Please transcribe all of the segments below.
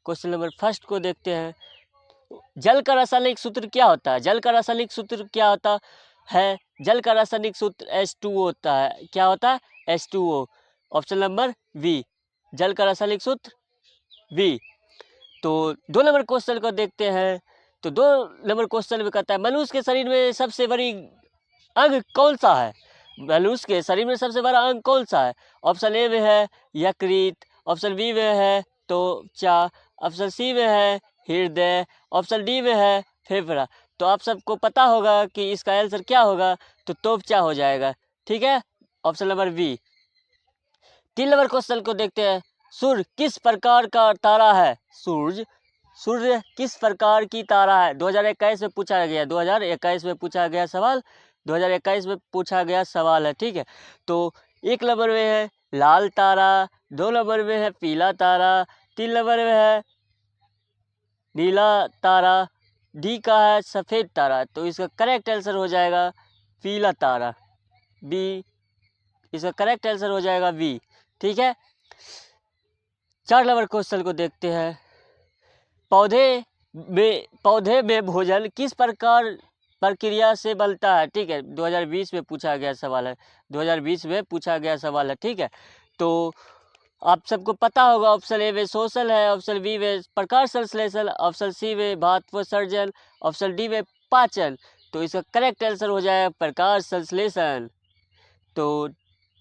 Question number first को देखते हैं। जल का रासायनिक सूत्र क्या होता है? जल का रासायनिक सूत्र क्या होता है? जल का रासायनिक सूत्र H2O होता है। क्या होता है? H2O। ऑप्शन नंबर बी, जल का रासायनिक सूत्र बी। तो 2 नंबर क्वेश्चन को देखते हैं। तो 2 नंबर क्वेश्चन में कहता है मनुष्य के शरीर में सबसे बड़ी अंग कौन सा है? मनुष्य के शरीर में सबसे बड़ा अंग कौन सा है? ऑप्शन ए में है यकृत, ऑप्शन बी में है त्वचा, ऑप्शन सी में है हृदय, ऑप्शन डी में है फेफड़ा। तो आप सबको पता होगा कि इसका आंसर क्या होगा, तो त्वचा हो जाएगा। ठीक है, option number B. 3 number question को देखते हैं। सूर्य किस प्रकार का तारा है? सूर्य किस प्रकार की तारा है? 2021 में पूछा गया, 2021 में पूछा गया सवाल, 2021 में पूछा गया सवाल है। ठीक है, तो 1 नंबर में है लाल तारा, 2 नंबर में है पीला तारा, 3 नंबर में है नीला तारा, डी का है सफ़ेद तारा। तो इसका करेक्ट आंसर हो जाएगा पीला तारा, बी। इसका करेक्ट आंसर हो जाएगा बी। ठीक है, 4 नंबर क्वेश्चन को देखते हैं। पौधे में भोजन किस प्रकार प्रक्रिया से बनता है? ठीक है, 2020 में पूछा गया सवाल है, 2020 में पूछा गया सवाल है। ठीक है, तो आप सबको पता होगा ऑप्शन ए में शोषण है, ऑप्शन बी में प्रकाश संश्लेषण, ऑप्शन सी में भास्पोत्सर्जन, ऑप्शन डी में पाचन। तो इसका करेक्ट आंसर हो जाएगा प्रकाश संश्लेषण। तो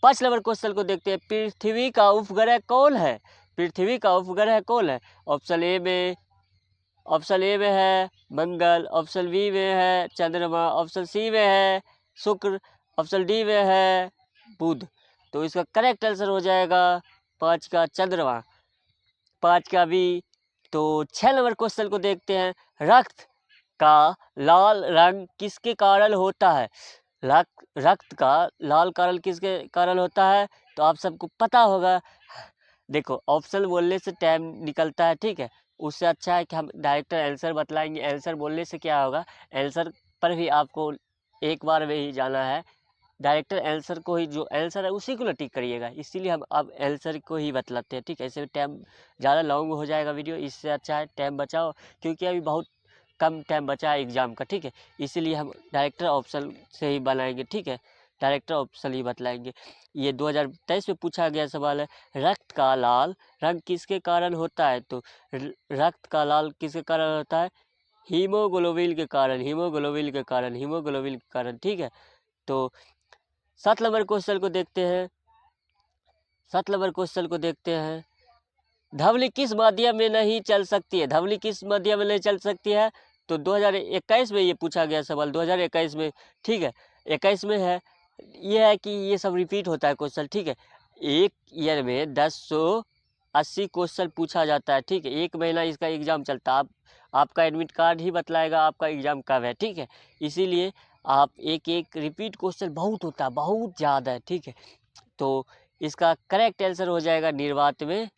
5 नंबर क्वेश्चन को देखते हैं। पृथ्वी का उपग्रह कौन है? पृथ्वी का उपग्रह कौन है? ऑप्शन ए में है मंगल, ऑप्शन बी में है चंद्रमा, ऑप्शन सी में है शुक्र, ऑप्शन डी में है बुध। तो इसका करेक्ट आंसर हो जाएगा 5 का चंद्रमा, 5 का बी। तो 6 नंबर क्वेश्चन को देखते हैं। रक्त का लाल रंग किसके कारण होता है? रक्त का लाल कारण किसके कारण होता है? तो आप सबको पता होगा। देखो, ऑप्शन बोलने से टाइम निकलता है। ठीक है, उससे अच्छा है कि हम डायरेक्ट आंसर बतलाएंगे। आंसर बोलने से क्या होगा, आंसर पर भी आपको एक बार में ही जाना है। डायरेक्टर आंसर को ही, जो आंसर है उसी को ना टिक करिएगा, इसीलिए हम अब आंसर को ही बतलाते हैं। ठीक है, ऐसे टाइम ज़्यादा लॉन्ग हो जाएगा वीडियो, इससे अच्छा है टाइम बचाओ, क्योंकि अभी बहुत कम टाइम बचा है एग्ज़ाम का। ठीक है, इसीलिए हम डायरेक्टर ऑप्शन से ही बनाएंगे। ठीक है, डायरेक्टर ऑप्शन ही बतलाएंगे। ये 2023 में पूछा गया सवाल है, रक्त का लाल रंग किसके कारण होता है? तो रक्त का लाल किसके कारण होता है? हीमोग्लोबिन के कारण, हीमोग्लोबिन के कारण, हीमोग्लोबिन के कारण। ठीक है, तो 7 नंबर क्वेश्चन को देखते हैं। 7 नंबर क्वेश्चन को देखते हैं। धवली किस माध्यम में नहीं चल सकती है? धवली किस माध्यम में नहीं चल सकती है? तो 2021 में ये पूछा गया सवाल, 2021 में। ठीक है, 21 में है। ये है कि ये सब रिपीट होता है क्वेश्चन। ठीक है, एक ईयर में 1080 क्वेश्चन पूछा जाता है। ठीक है, 1 महीना इसका एग्ज़ाम चलता है। आपका एडमिट कार्ड ही बतलाएगा आपका एग्ज़ाम कब है। ठीक है, इसीलिए आप एक रिपीट क्वेश्चन बहुत होता है, बहुत ज़्यादा है। ठीक है, तो इसका करेक्ट आंसर हो जाएगा निर्वात में।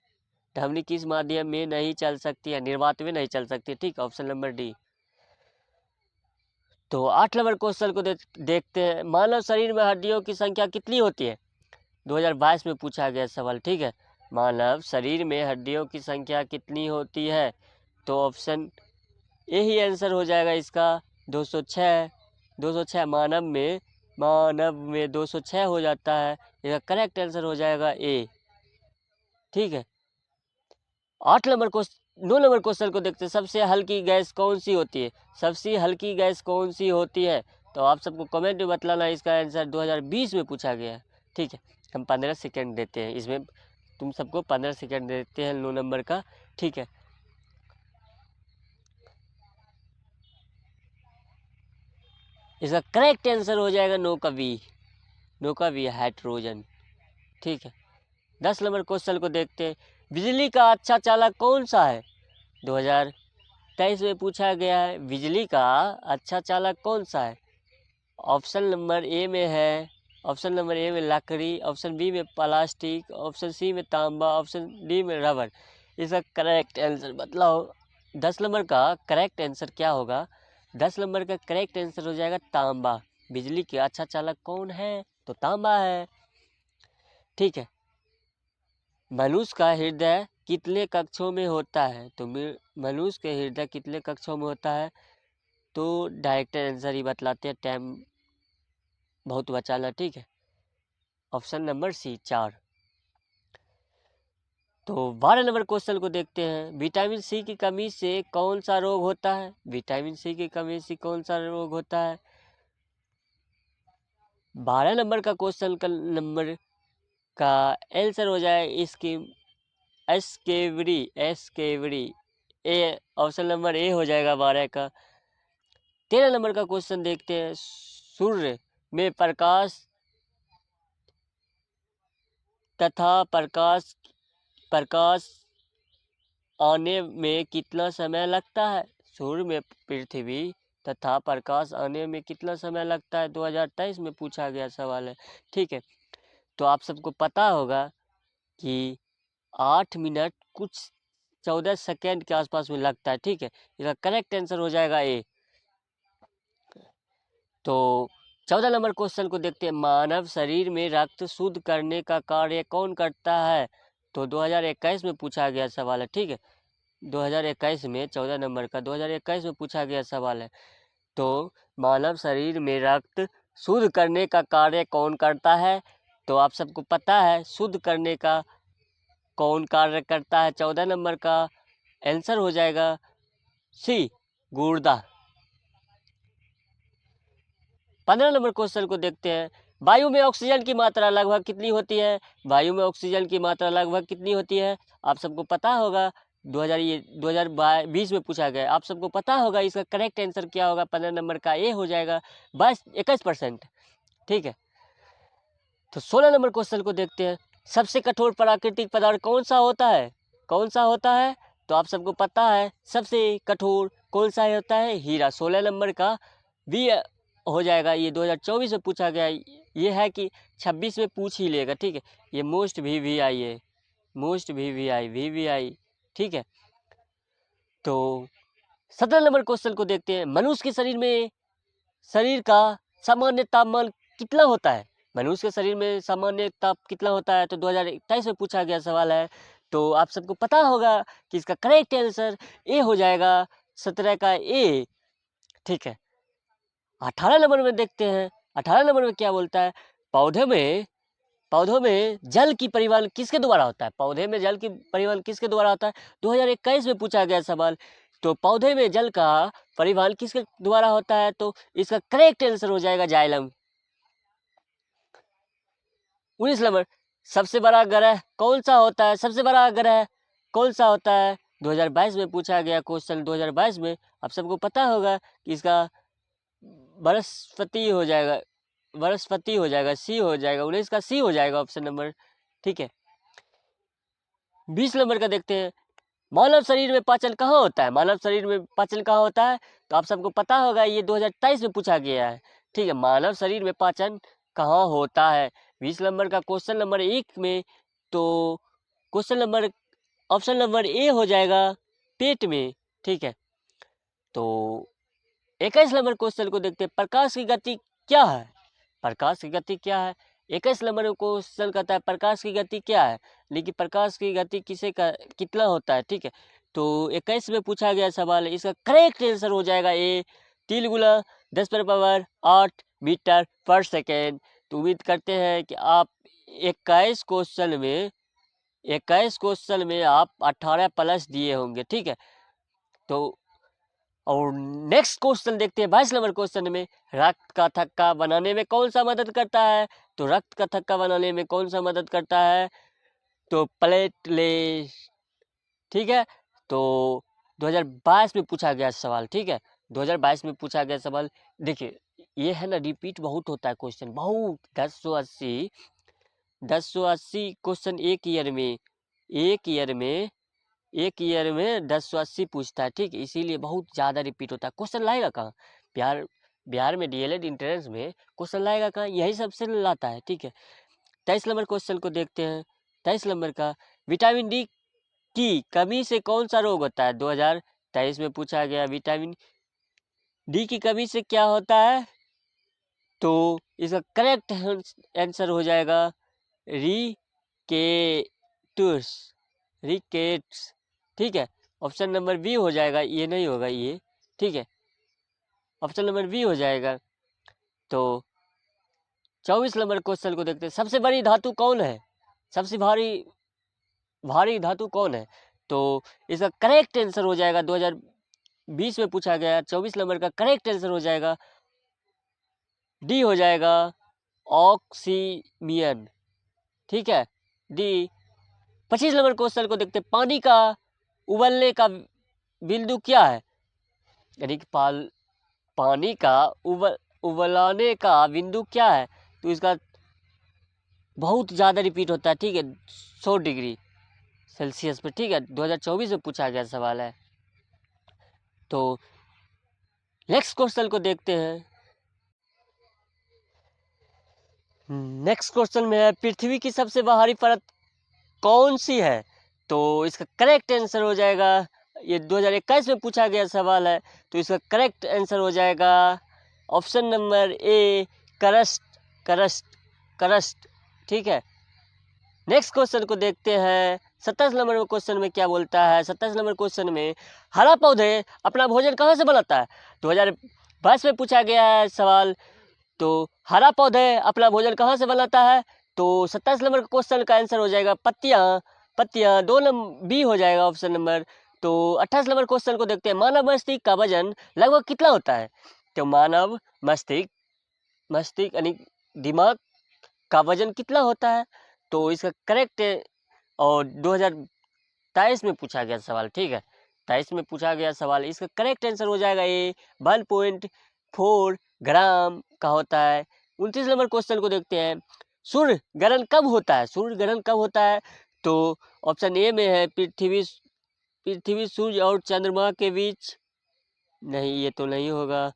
धमनी किस माध्यम में नहीं चल सकती है? निर्वात में नहीं चल सकती। ठीक, ऑप्शन नंबर डी। तो 8 नंबर क्वेश्चन को देखते हैं। मानव शरीर में हड्डियों की संख्या कितनी होती है? 2022 में पूछा गया सवाल। ठीक है, मानव शरीर में हड्डियों की संख्या कितनी होती है? तो ऑप्शन ए ही आंसर हो जाएगा इसका, 206। 206 मानव में 206 हो जाता है। इसका करेक्ट आंसर हो जाएगा ए। ठीक है, 9 नंबर क्वेश्चन को देखते हैं। सबसे हल्की गैस कौन सी होती है? सबसे हल्की गैस कौन सी होती है? तो आप सबको कमेंट में बतलाना। इसका आंसर 2020 में पूछा गया है। ठीक है, हम 15 सेकेंड देते हैं इसमें, तुम सबको 15 सेकेंड देते हैं 9 नंबर का। ठीक है, इसका करेक्ट आंसर हो जाएगा नो का बी, हाइड्रोजन। ठीक है, 10 नंबर क्वेश्चन को देखते हैं। बिजली का अच्छा चालक कौन सा है? 2023 में पूछा गया है, बिजली का अच्छा चालक कौन सा है? ऑप्शन नंबर ए में है, ऑप्शन नंबर ए में लकड़ी, ऑप्शन बी में प्लास्टिक, ऑप्शन सी में तांबा, ऑप्शन डी में रबर। इसका करेक्ट आंसर बतलाओ। 10 नंबर का करेक्ट आंसर क्या होगा? 10 नंबर का करेक्ट आंसर हो जाएगा तांबा। बिजली के अच्छा चालक कौन है? तो तांबा है। ठीक है, मनुष्य का हृदय कितने कक्षों में होता है? तो मनुष्य के हृदय कितने कक्षों में होता है? तो डायरेक्ट आंसर ही बतलाते हैं, टाइम बहुत बचाना, ठीक है। Option number C 4। तो 12 नंबर क्वेश्चन को देखते हैं। विटामिन सी की कमी से कौन सा रोग होता है? विटामिन सी की कमी से कौन सा रोग होता है? 12 नंबर का क्वेश्चन का नंबर का आंसर हो जाए इसकी एस्केवरी ए, ऑप्शन नंबर ए हो जाएगा 12 का। 13 नंबर का क्वेश्चन देखते हैं। सूर्य में प्रकाश तथा प्रकाश आने में कितना समय लगता है? सूर्य में पृथ्वी तथा प्रकाश आने में कितना समय लगता है? 2023 में पूछा गया सवाल है, ठीक है। तो आप सबको पता होगा कि 8 मिनट कुछ 14 सेकेंड के आसपास में लगता है, ठीक है। इसका करेक्ट आंसर हो जाएगा ए। तो 14 नंबर क्वेश्चन को देखते हैं। मानव शरीर में रक्त शुद्ध करने का कार्य कौन करता है? तो 2021 में पूछा गया सवाल है, ठीक है। 2021 में 14 नंबर का 2021 में पूछा गया सवाल है। तो मानव शरीर में रक्त शुद्ध करने का कार्य कौन करता है? तो आप सबको पता है शुद्ध करने का कौन कार्य करता है। 14 नंबर का आंसर हो जाएगा सी, गुर्दा। 15 नंबर क्वेश्चन को देखते हैं। वायु में ऑक्सीजन की मात्रा लगभग कितनी होती है? वायु में ऑक्सीजन की मात्रा लगभग कितनी होती है? आप सबको पता होगा। 2020 में पूछा गया, आप सबको पता होगा। इसका करेक्ट आंसर क्या होगा? 15 नंबर का ए हो जाएगा 21%, ठीक है। तो 16 नंबर क्वेश्चन को देखते हैं। सबसे कठोर प्राकृतिक पदार्थ कौन सा होता है? कौन सा होता है? तो आप सबको पता है सबसे कठोर कौन सा होता है? हीरा। 16 नंबर का भी हो जाएगा। ये 2024 में पूछा गया। ये है कि 26 में पूछ ही लेगा, ठीक है। ये मोस्ट VVI है, मोस्ट VVI, ठीक है। तो 17 नंबर क्वेश्चन को देखते हैं। मनुष्य के शरीर का सामान्य तापमान कितना होता है? मनुष्य के शरीर में सामान्य ताप कितना होता है? तो 2021 में पूछा गया सवाल है। तो आप सबको पता होगा कि इसका करेक्ट आंसर ए हो जाएगा, 17 का ए, ठीक है। 18 नंबर में देखते हैं। 18 नंबर में क्या बोलता है? पौधों में जल की परिवहन किसके द्वारा होता है? पौधे में जल की परिवहन किसके द्वारा होता है? 2021 में पूछा गया सवाल। तो पौधे में जल का परिवहन किसके द्वारा होता है? तो इसका करेक्ट आंसर हो जाएगा जाइलम। 19 नंबर, सबसे बड़ा ग्रह कौन सा होता है? सबसे बड़ा ग्रह कौन सा होता है? 2022 में पूछा गया क्वेश्चन। 2022 में आप सबको पता होगा कि इसका बृहस्पति हो जाएगा, सी हो जाएगा। 19 का सी हो जाएगा ऑप्शन नंबर, ठीक है। 20 नंबर का देखते हैं। मानव शरीर में पाचन कहाँ होता है? मानव शरीर में पाचन कहाँ होता है? तो आप सबको पता होगा, ये 2023 में पूछा गया है, ठीक है। मानव शरीर में पाचन कहाँ होता है? 20 नंबर का क्वेश्चन नंबर 1 में। तो क्वेश्चन नंबर ऑप्शन नंबर ए हो जाएगा, पेट में, ठीक है। तो 21 नंबर क्वेश्चन को देखते हैं। प्रकाश की गति क्या है? प्रकाश की गति क्या है? 21 नंबर क्वेश्चन कहता है प्रकाश की गति क्या है, लेकिन प्रकाश की गति कितना होता है, ठीक है। तो 21 में पूछा गया सवाल है। इसका करेक्ट आंसर हो जाएगा ए, 3 गुना 10⁻8 मीटर पर सेकेंड। तो उम्मीद करते हैं कि आप 21 क्वेश्चन में आप 18 प्लस दिए होंगे, ठीक है। तो और नेक्स्ट क्वेश्चन देखते हैं। 22 नंबर क्वेश्चन में, रक्त का थक्का बनाने में कौन सा मदद करता है? तो रक्त का थक्का बनाने में कौन सा मदद करता है? तो प्लेटलेट, ठीक है। तो 2022 में पूछा गया सवाल, ठीक है। 2022 में पूछा गया सवाल। देखिए ये है ना, रिपीट बहुत होता है क्वेश्चन, बहुत 1080 क्वेश्चन एक ईयर में 1080 पूछता है, ठीक है। इसीलिए बहुत ज़्यादा रिपीट होता है। क्वेश्चन लाएगा कहाँ? बिहार में DLED इंट्रेंस में क्वेश्चन लाएगा कहाँ? यही सबसे लाता है, ठीक है। 23 नंबर क्वेश्चन को देखते हैं। 23 नंबर का, विटामिन डी की कमी से कौन सा रोग होता है? 2023 में पूछा गया, विटामिन डी की कमी से क्या होता है? तो इसका करेक्ट आंसर हो जाएगा रिकेटस, रिकेट्स, ठीक है। ऑप्शन नंबर बी हो जाएगा, ये नहीं होगा ये, ठीक है। ऑप्शन नंबर बी हो जाएगा। तो 24 नंबर क्वेश्चन को देखते हैं, सबसे बड़ी धातु कौन है, सबसे भारी भारी धातु कौन है। तो इसका करेक्ट आंसर हो जाएगा, 2020 में पूछा गया 24 नंबर का करेक्ट आंसर हो जाएगा डी हो जाएगा, ऑक्सीमियन, ठीक है, डी। 25 नंबर क्वेश्चन को देखते हैं, पानी का उबलने का बिंदु क्या है, यानी कि पानी का उबलाने का बिंदु क्या है। तो इसका बहुत ज़्यादा रिपीट होता है, ठीक है, 100 डिग्री सेल्सियस पे, ठीक है, 2024 में पूछा गया सवाल है। तो नेक्स्ट क्वेश्चन को देखते हैं। नेक्स्ट क्वेश्चन में है, पृथ्वी की सबसे बाहरी परत कौन सी है। तो इसका करेक्ट आंसर हो जाएगा, ये 2021 में पूछा गया सवाल है, तो इसका करेक्ट आंसर हो जाएगा ऑप्शन नंबर ए, करस्ट करस्ट करस्ट, ठीक है। नेक्स्ट क्वेश्चन को देखते हैं। 27 नंबर क्वेश्चन में क्या बोलता है, 27 नंबर क्वेश्चन में, हरा पौधे अपना भोजन कहाँ से बनाता है। 2022 में पूछा गया है सवाल, तो हरा पौधे अपना भोजन कहाँ से बनाता है। तो 27 नंबर क्वेश्चन का आंसर हो जाएगा पत्तियाँ, पत्तियाँ, 2 नंबर बी हो जाएगा ऑप्शन नंबर। तो 28 नंबर क्वेश्चन को देखते हैं, मानव मस्तिष्क का वजन लगभग कितना होता है। तो मानव मस्तिष्क यानी दिमाग का वजन कितना होता है। तो इसका करेक्ट, और 2023 में पूछा गया सवाल, ठीक है, 23 में पूछा गया सवाल, इसका करेक्ट आंसर हो जाएगा ये 1.4 ग्राम का होता है। 29 नंबर क्वेश्चन को देखते हैं, सूर्य ग्रहण कब होता है, सूर्य ग्रहण कब होता है। तो ऑप्शन ए में है, पृथ्वी सूर्य और चंद्रमा के बीच, नहीं ये तो नहीं होगा।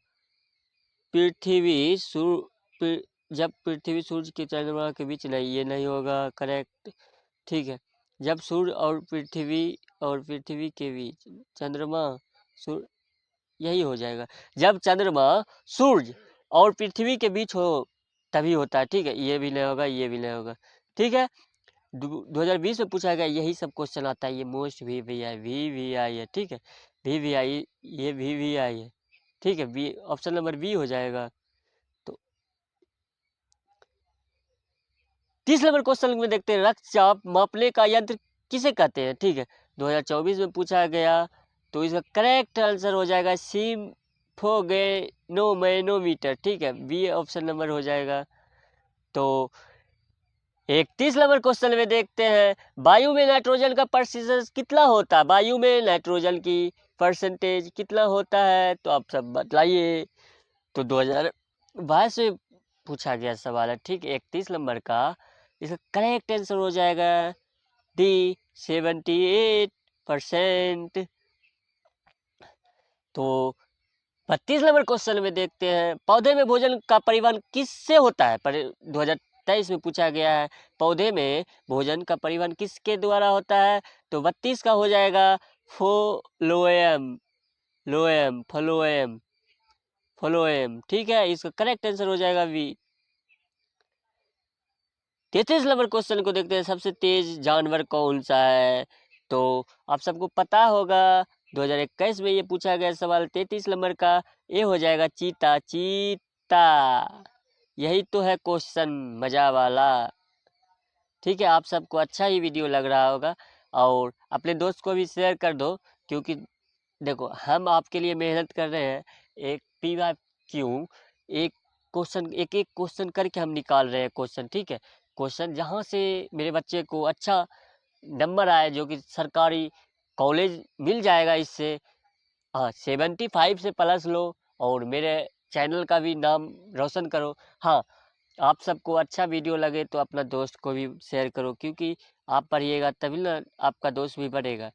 जब पृथ्वी सूर्य के चंद्रमा के बीच, नहीं ये नहीं होगा करेक्ट, ठीक है। जब सूर्य और पृथ्वी के बीच, चंद्रमा सूर्य, यही हो जाएगा, जब चंद्रमा सूर्य और पृथ्वी के बीच हो तभी होता है, ठीक है, ये भी नहीं होगा, ये भी नहीं होगा, ठीक है। 2020 में पूछा गया यही सब क्वेश्चन आता है, ये मोस्ट वी वी आई है, ठीक है, वी ये वी है, ठीक है, बी ऑप्शन नंबर बी हो जाएगा। तो 30 नंबर क्वेश्चन में देखते हैं, रक्तचाप मापने का यंत्र किसे कहते हैं, ठीक है, 2024 में पूछा गया। तो इसका करेक्ट आंसर हो जाएगा सिम्फोगेनोमैनोमीटर, ठीक है, बी ऑप्शन नंबर हो जाएगा। तो 31 नंबर क्वेश्चन में देखते हैं, वायु में नाइट्रोजन का परसेंटेज कितना होता है, वायु में नाइट्रोजन की परसेंटेज कितना होता है, तो आप सब बताइए। तो 2022 में पूछा गया सवाल है, ठीक है, 31 नंबर का, इसका करेक्ट आंसर हो जाएगा डी, 78%। तो 32 नंबर क्वेश्चन में देखते हैं, पौधे में भोजन का परिवहन किससे होता है, 2023 में पूछा गया है, पौधे में भोजन का परिवहन किसके द्वारा होता है। तो 32 का हो जाएगा फ्लोएम, फ्लोएम, ठीक है, इसका करेक्ट आंसर हो जाएगा बी। 33 नंबर क्वेश्चन को देखते हैं, सबसे तेज जानवर कौन सा है। तो आप सबको पता होगा, 2021 में ये पूछा गया सवाल, 33 नंबर का ये हो जाएगा चीता, चीता, यही तो है क्वेश्चन मजा वाला, ठीक है। आप सबको अच्छा ही वीडियो लग रहा होगा, और अपने दोस्त को भी शेयर कर दो, क्योंकि देखो हम आपके लिए मेहनत कर रहे हैं, एक PYQ, एक एक क्वेश्चन करके हम निकाल रहे हैं क्वेश्चन, ठीक है। क्वेश्चन जहाँ से मेरे बच्चे को अच्छा नंबर आए, जो कि सरकारी कॉलेज मिल जाएगा इससे, हाँ 75 से प्लस लो, और मेरे चैनल का भी नाम रोशन करो। हाँ, आप सबको अच्छा वीडियो लगे तो अपना दोस्त को भी शेयर करो, क्योंकि आप पढ़िएगा तभी ना आपका दोस्त भी पढ़ेगा,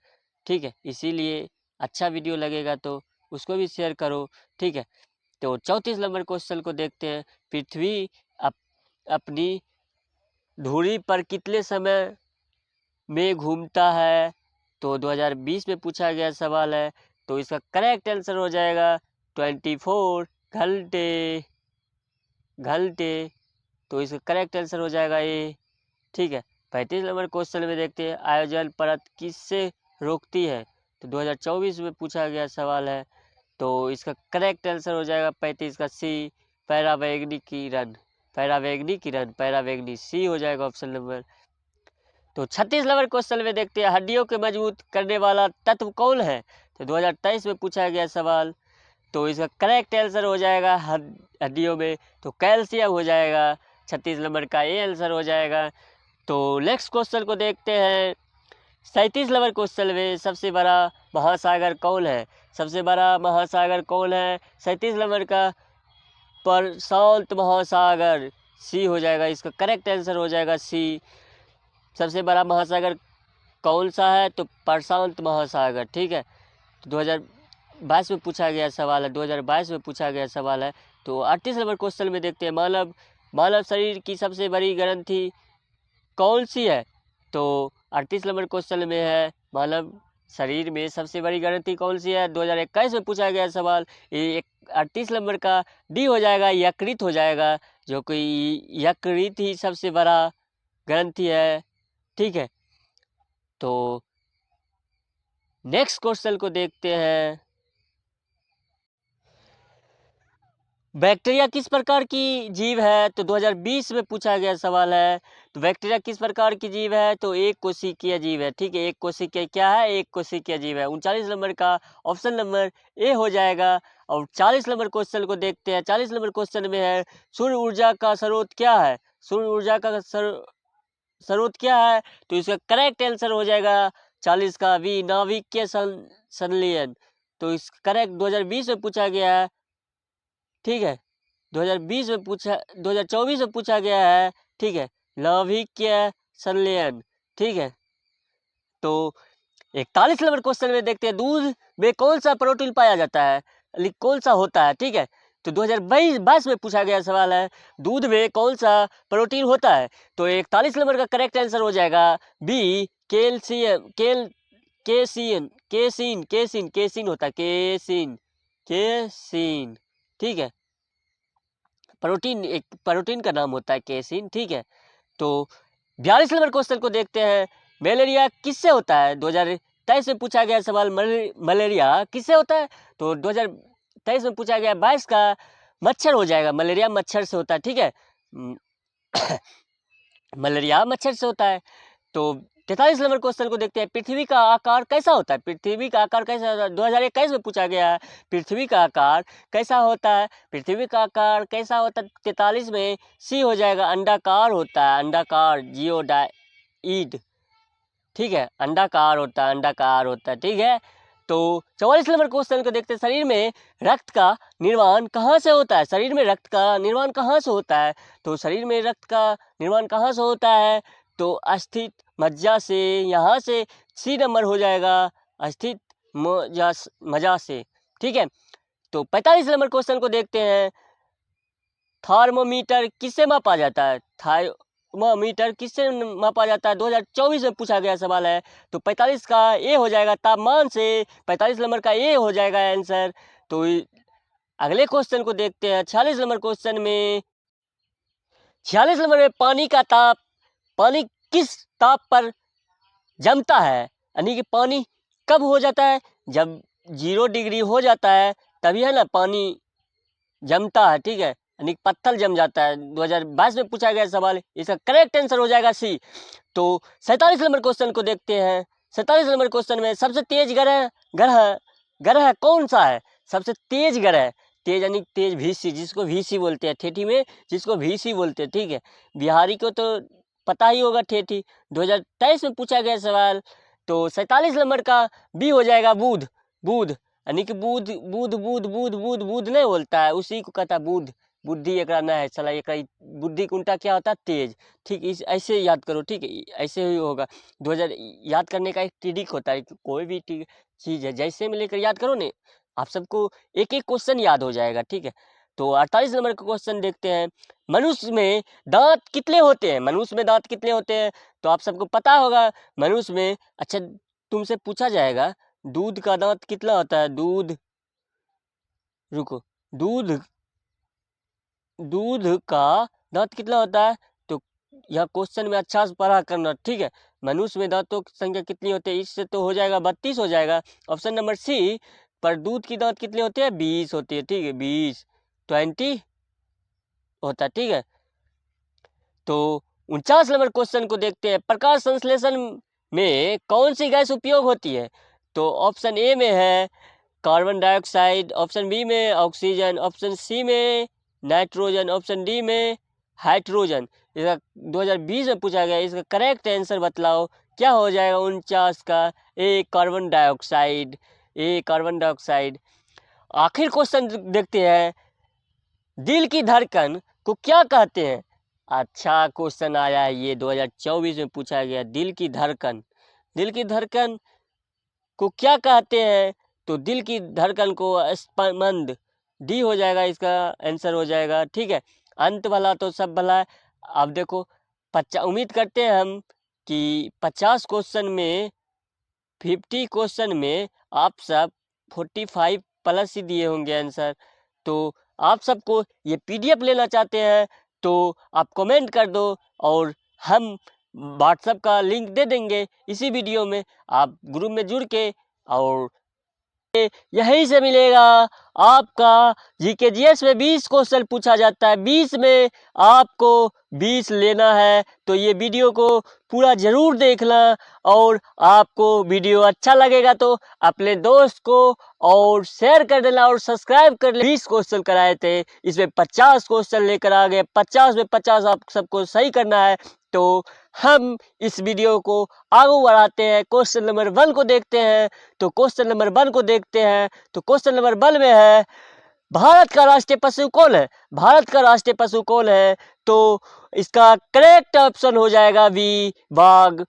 ठीक है, इसीलिए अच्छा वीडियो लगेगा तो उसको भी शेयर करो, ठीक है। तो 34 नंबर क्वेश्चन को देखते हैं, पृथ्वी अपनी धुरी पर कितने समय में घूमता है। तो 2020 में पूछा गया सवाल है, तो इसका करेक्ट आंसर हो जाएगा 24 घंटे, घंटे। तो इसका करेक्ट आंसर हो जाएगा ये, ठीक है। 35 नंबर क्वेश्चन में देखते हैं, आयोजन परत किससे रोकती है? तो 2024 में पूछा गया सवाल है। तो इसका करेक्ट आंसर हो जाएगा 35 का सी, पैरावैगनी किरण। पैरावैगनी किरण, पैरावैगनी, सी हो जाएगा ऑप्शन नंबर। तो 36 नंबर क्वेश्चन में देखते हैं, हड्डियों के मजबूत करने वाला तत्व कौन है? तो 2023 में पूछा गया सवाल। तो इसका करेक्ट आंसर हो जाएगा हड्डियों में तो कैल्शियम हो जाएगा। 36 नंबर का ये आंसर हो जाएगा। तो नेक्स्ट क्वेश्चन को देखते हैं, 37 नंबर क्वेश्चन में सबसे बड़ा महासागर कौन है? सबसे बड़ा महासागर कौन है? 37 नंबर का प्रशांत महासागर, सी हो जाएगा। इसका करेक्ट आंसर हो जाएगा सी। सबसे बड़ा महासागर कौन सा है? तो प्रशांत महासागर, ठीक है। तो 2022 में पूछा गया सवाल है, 2022 में पूछा गया सवाल है। तो 38 नंबर क्वेश्चन में देखते हैं, मानव शरीर की सबसे बड़ी ग्रंथि कौन सी है? तो 38 नंबर क्वेश्चन में है, मानव शरीर में सबसे बड़ी ग्रंथि कौन सी है? 2021 में पूछा गया सवाल। ये 38 नंबर का डी हो जाएगा, यकृत हो जाएगा, जो कि यकृत ही सबसे बड़ा ग्रंथि है, ठीक है। तो नेक्स्ट क्वेश्चन को देखते हैं, बैक्टीरिया किस प्रकार की जीव है? तो 2020 में पूछा गया सवाल है। तो बैक्टीरिया किस प्रकार की जीव है? तो एक कोशिकीय जीव है, ठीक है। एक कोशिकीय क्या है? एक कोशिकीय जीव है। 39 नंबर का ऑप्शन नंबर ए हो जाएगा। और 40 नंबर क्वेश्चन को देखते हैं। 40 नंबर क्वेश्चन में है, सूर्य ऊर्जा का स्रोत क्या है? सूर्य ऊर्जा का स्रोत क्या है? तो इसका करेक्ट आंसर हो जाएगा 40 का बी, नाभिकीय संलयन। तो इस करेक्ट 2020 में पूछा गया है, ठीक है। 2024 में पूछा गया है, ठीक है, नाभिकीय संलयन, ठीक है। तो 41 नंबर क्वेश्चन में देखते हैं, दूध में कौन सा प्रोटीन पाया जाता है? कौन सा होता है, ठीक है। तो 2022 में पूछा गया सवाल है, दूध में कौन सा प्रोटीन होता है? तो 41 नंबर का करेक्ट आंसर हो जाएगा B, calcium, casein, casein, casein, casein होता है, केसीन, केसीन, ठीक है। प्रोटीन, एक प्रोटीन का नाम होता है केसीन, ठीक है। तो 42 नंबर क्वेश्चन को देखते हैं, मलेरिया किससे होता है? 2023 में पूछा गया सवाल, मलेरिया किससे होता है? तो 2023 में पूछा गया 22 का मच्छर हो जाएगा, मलेरिया मच्छर से होता है, ठीक है। मलेरिया मच्छर से होता है। तो 43 नंबर क्वेश्चन को देखते हैं, पृथ्वी का आकार कैसा होता है? पृथ्वी का आकार कैसा होता है? 2021 में पूछा गया है, पृथ्वी का आकार कैसा होता है? पृथ्वी का आकार कैसा होता है? 43 में सी हो जाएगा, अंडाकार होता है, अंडाकार, जियोडाइड, ठीक है, अंडाकार होता है, अंडाकार होता है, ठीक है। तो 44 नंबर क्वेश्चन को देखते हैं, शरीर में रक्त का निर्माण कहाँ से होता है? शरीर में रक्त का निर्माण कहाँ से होता है? तो शरीर में रक्त का निर्माण कहाँ से होता है? तो अस्थित मज्जा से, यहाँ से सी नंबर हो जाएगा, अस्थित मज्जा से, ठीक है। तो 45 नंबर क्वेश्चन को देखते हैं, थर्मोमीटर किससे मापा जाता है? थर्मोमीटर किससे मापा जाता है? 2024 में पूछा गया सवाल है। तो 45 का ए हो जाएगा, तापमान से। 45 नंबर का ए हो जाएगा आंसर। तो अगले क्वेश्चन को देखते हैं, 46 नंबर क्वेश्चन में, 46 नंबर में पानी किस ताप पर जमता है? यानी कि पानी कब हो जाता है? जब 0 डिग्री हो जाता है तभी है ना पानी जमता है, ठीक है, यानी पत्थर जम जाता है। 2022 में पूछा गया सवाल, इसका करेक्ट आंसर हो जाएगा सी। तो 47 नंबर क्वेश्चन को देखते हैं। 47 नंबर क्वेश्चन में, सबसे तेज ग्रह ग्रह ग्रह कौन सा है? सबसे तेज ग्रह, तेज यानी तेज, VC, जिसको VC बोलते हैं ठेठी में, जिसको VC बोलते हैं, ठीक है। बिहारी को तो पता ही होगा ठेठी। 2023 में पूछा गया सवाल। तो 47 नंबर का बी हो जाएगा, बुध। बुध यानी कि बुध, बुध, बुध, बुध, बुध, बुध नहीं बोलता है, उसी को कहता है बुध। बुद्धि एकरा ना है साला, एकरा बुद्धि का उल्टा क्या होता है? तेज, ठीक। इस ऐसे याद करो, ठीक है, ऐसे ही होगा। 2000 याद करने का एक ट्रिक होता है कि कोई भी चीज़ है जैसे में लेकर याद करो ने, आप सबको एक एक क्वेश्चन याद हो जाएगा, ठीक है। तो 48 नंबर का क्वेश्चन देखते हैं, मनुष्य में दांत कितने होते हैं? मनुष्य में दांत कितने होते हैं? तो आप सबको पता होगा मनुष्य में, अच्छा तुमसे पूछा जाएगा दूध का दांत कितना होता है? दूध, रुको, दूध दूध का दांत कितना होता है? तो यह क्वेश्चन में अच्छा से पढ़ा करना, ठीक है। मनुष्य में दांतों की संख्या कितनी होती है, इससे तो हो जाएगा 32 हो जाएगा। ऑप्शन नंबर सी, पर दूध की दांत कितने होते हैं, 20 होती है, ठीक है, 20 होता है, ठीक है। तो 49 नंबर क्वेश्चन को देखते हैं, प्रकाश संश्लेषण में कौन सी गैस उपयोग होती है। तो ऑप्शन ए में है कार्बन डाइऑक्साइड, ऑप्शन बी में ऑक्सीजन, ऑप्शन सी में नाइट्रोजन, ऑप्शन डी में हाइड्रोजन। इसका 2020 में पूछा गया, इसका करेक्ट आंसर बतलाओ, क्या हो जाएगा 49 का, ए कार्बन डाइऑक्साइड, ए कार्बन डाइऑक्साइड। आखिर क्वेश्चन देखते हैं, दिल की धड़कन को क्या कहते हैं। अच्छा क्वेश्चन आया है ये, 2024 में पूछा गया, दिल की धड़कन, दिल की धड़कन को क्या कहते हैं। तो दिल की धड़कन को स्पंद, डी हो जाएगा, इसका आंसर हो जाएगा, ठीक है। अंत भला तो सब भला है। अब देखो, उम्मीद करते हैं हम कि 50 क्वेश्चन में 50 क्वेश्चन में आप सब 45 प्लस ही दिए होंगे आंसर। तो आप सबको ये पीडीएफ लेना चाहते हैं तो आप कमेंट कर दो, और हम व्हाट्सएप का लिंक दे देंगे इसी वीडियो में, आप ग्रुप में जुड़ के, और यहीं से मिलेगा आपका जीके जीएस में 20 क्वेश्चन पूछा जाता है, 20 में आपको 20 लेना है। तो ये वीडियो को पूरा जरूर देखना, और आपको वीडियो अच्छा लगेगा तो अपने दोस्त को और शेयर कर देना और सब्सक्राइब कर लेना। 20 क्वेश्चन कराए थे, इसमें 50 क्वेश्चन लेकर आ गए, 50 में 50 आप सबको सही करना है। तो हम इस वीडियो को आगे बढ़ाते हैं, क्वेश्चन नंबर 1 को देखते हैं। तो क्वेश्चन नंबर 1 को देखते हैं, तो क्वेश्चन नंबर 1 में है, भारत का राष्ट्रीय पशु कौन है। भारत का राष्ट्रीय पशु कौन है। तो इसका करेक्ट ऑप्शन हो जाएगा बी, बाघ।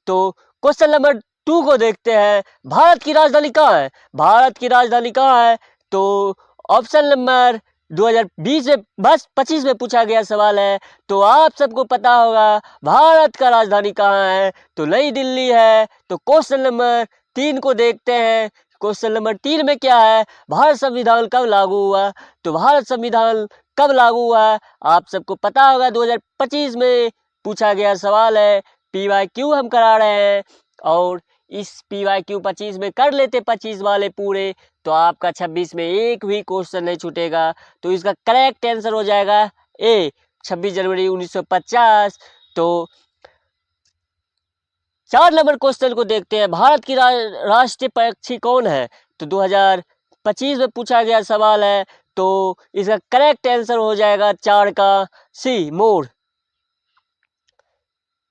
तो क्वेश्चन नंबर 2 को देखते हैं, भारत की राजधानी कहाँ है। भारत की राजधानी कहाँ है। तो ऑप्शन नंबर 2020 में बस 25 में पूछा गया सवाल है, तो आप सबको पता होगा भारत का राजधानी कहाँ है। तो नई दिल्ली है। तो क्वेश्चन नंबर 3 को देखते हैं, क्वेश्चन नंबर 3 में क्या है, भारत संविधान कब लागू हुआ। तो भारत संविधान कब लागू हुआ, आप सबको पता होगा, 2025 में पूछा गया सवाल है। PYQ हम करा रहे हैं, और इस PYQ 25 में कर लेते 25 वाले पूरे, तो आपका 26 में एक भी क्वेश्चन नहीं छूटेगा। तो इसका करेक्ट आंसर हो जाएगा ए, 26 जनवरी 1950। तो 4 नंबर क्वेश्चन को देखते हैं, भारत की राष्ट्रीय पक्षी कौन है। तो 2025 में पूछा गया सवाल है, तो इसका करेक्ट आंसर हो जाएगा 4 का सी, मोर।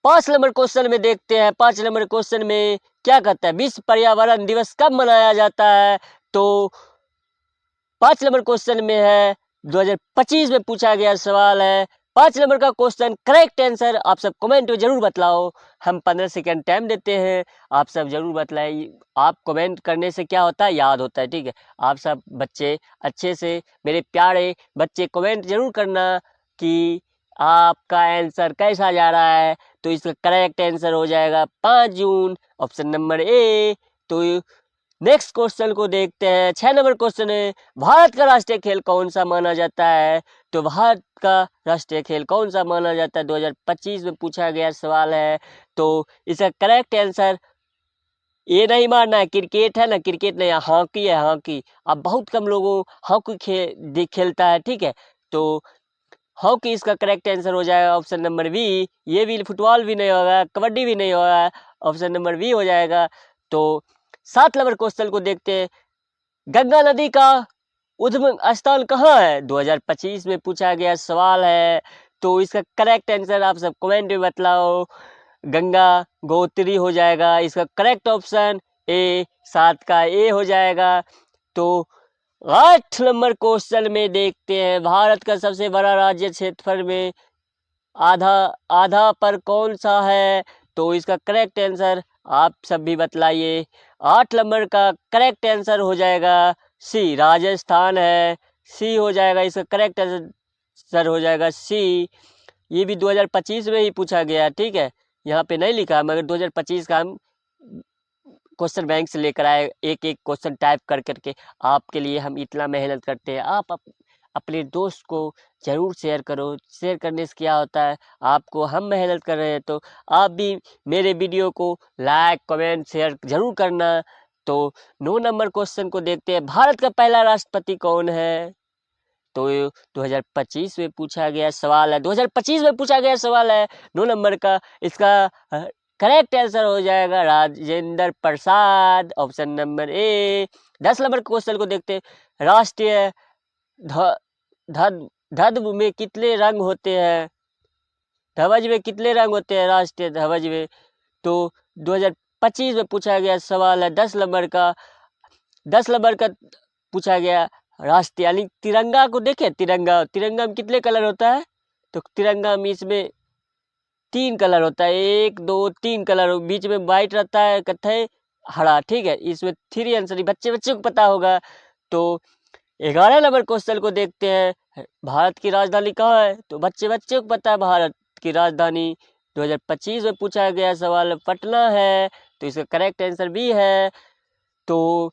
5 नंबर क्वेश्चन में देखते हैं, 5 नंबर क्वेश्चन में क्या कहता है, विश्व पर्यावरण दिवस कब मनाया जाता है। तो 5 नंबर क्वेश्चन में है, 2025 में पूछा गया सवाल है। 5 नंबर का क्वेश्चन करेक्ट आंसर आप सब कमेंट में जरूर बतलाओ, हम 15 सेकेंड टाइम देते हैं, आप सब जरूर बतलाइए। आप कमेंट करने से क्या होता है, याद होता है, ठीक है। आप सब बच्चे अच्छे से, मेरे प्यारे बच्चे, कमेंट जरूर करना कि आपका आंसर कैसा जा रहा है। तो इसका करेक्ट आंसर हो जाएगा 5 जून, ऑप्शन नंबर ए। तो नेक्स्ट क्वेश्चन को देखते हैं, 6 नंबर क्वेश्चन है, भारत का राष्ट्रीय खेल कौन सा माना जाता है। तो भारत का राष्ट्रीय खेल कौन सा माना जाता है, 2025 में पूछा गया सवाल है। तो इसका करेक्ट आंसर ये नहीं मानना है, क्रिकेट है ना, क्रिकेट नहीं, हॉकी है, हॉकी। अब बहुत कम लोगों हॉकी खेलता है, ठीक है। तो हॉकी इसका करेक्ट आंसर हो जाएगा, ऑप्शन नंबर बी। ये भी फुटबॉल भी नहीं होगा, कबड्डी भी नहीं होगा, ऑप्शन नंबर बी हो जाएगा। तो 7 नंबर क्वेश्चन को देखते हैं, गंगा नदी का उद्गम स्थान कहाँ है। 2025 में पूछा गया सवाल है, तो इसका करेक्ट आंसर आप सब कमेंट में बतलाओ। गंगा गोत्री हो जाएगा, इसका करेक्ट ऑप्शन ए, 7 का ए हो जाएगा। तो 8 नंबर क्वेश्चन में देखते हैं, भारत का सबसे बड़ा राज्य क्षेत्रफल में आधा आधा पर कौन सा है। तो इसका करेक्ट आंसर आप सब भी बतलाइए। 8 नंबर का करेक्ट आंसर हो जाएगा सी, राजस्थान है, सी हो जाएगा, इसका करेक्ट आंसर हो जाएगा सी। ये भी 2025 में ही पूछा गया, ठीक है, यहाँ पे नहीं लिखा, मगर 2025 का हम क्वेश्चन बैंक से लेकर आए, एक एक क्वेश्चन टाइप कर करके आपके लिए हम इतना मेहनत करते हैं। अपने दोस्त को ज़रूर शेयर करो। शेयर करने से क्या होता है, आपको हम मेहनत कर रहे हैं तो आप भी मेरे वीडियो को लाइक कमेंट शेयर ज़रूर करना। तो 9 नंबर क्वेश्चन को देखते हैं। भारत का पहला राष्ट्रपति कौन है? तो 2025 में पूछा गया सवाल है। 2025 में पूछा गया सवाल है 9 नंबर का। इसका करेक्ट आंसर हो जाएगा Rajendra Prasad, option number A. 10 number question को देखते हैं। राष्ट्रीय ध्वज में कितने रंग होते हैं? ध्वज में कितने रंग होते हैं राष्ट्रीय ध्वज में? तो 2025 में पूछा गया सवाल है 10 नंबर का। 10 नंबर का पूछा गया राष्ट्रीय यानी तिरंगा को देखे। तिरंगा में कितने कलर होता है? तो तिरंगा में इसमें 3 कलर होता है, 1 2 3 कलर, बीच में वाइट रहता है, कत्थई, हरा। ठीक है, इसमें 3 आंसर बच्चे को पता होगा। तो 11 नंबर क्वेश्चन को देखते हैं। भारत की राजधानी कहाँ है? तो बच्चे को पता है भारत की राजधानी 2025 में पूछा गया सवाल पटना है। तो इसका करेक्ट आंसर भी है। तो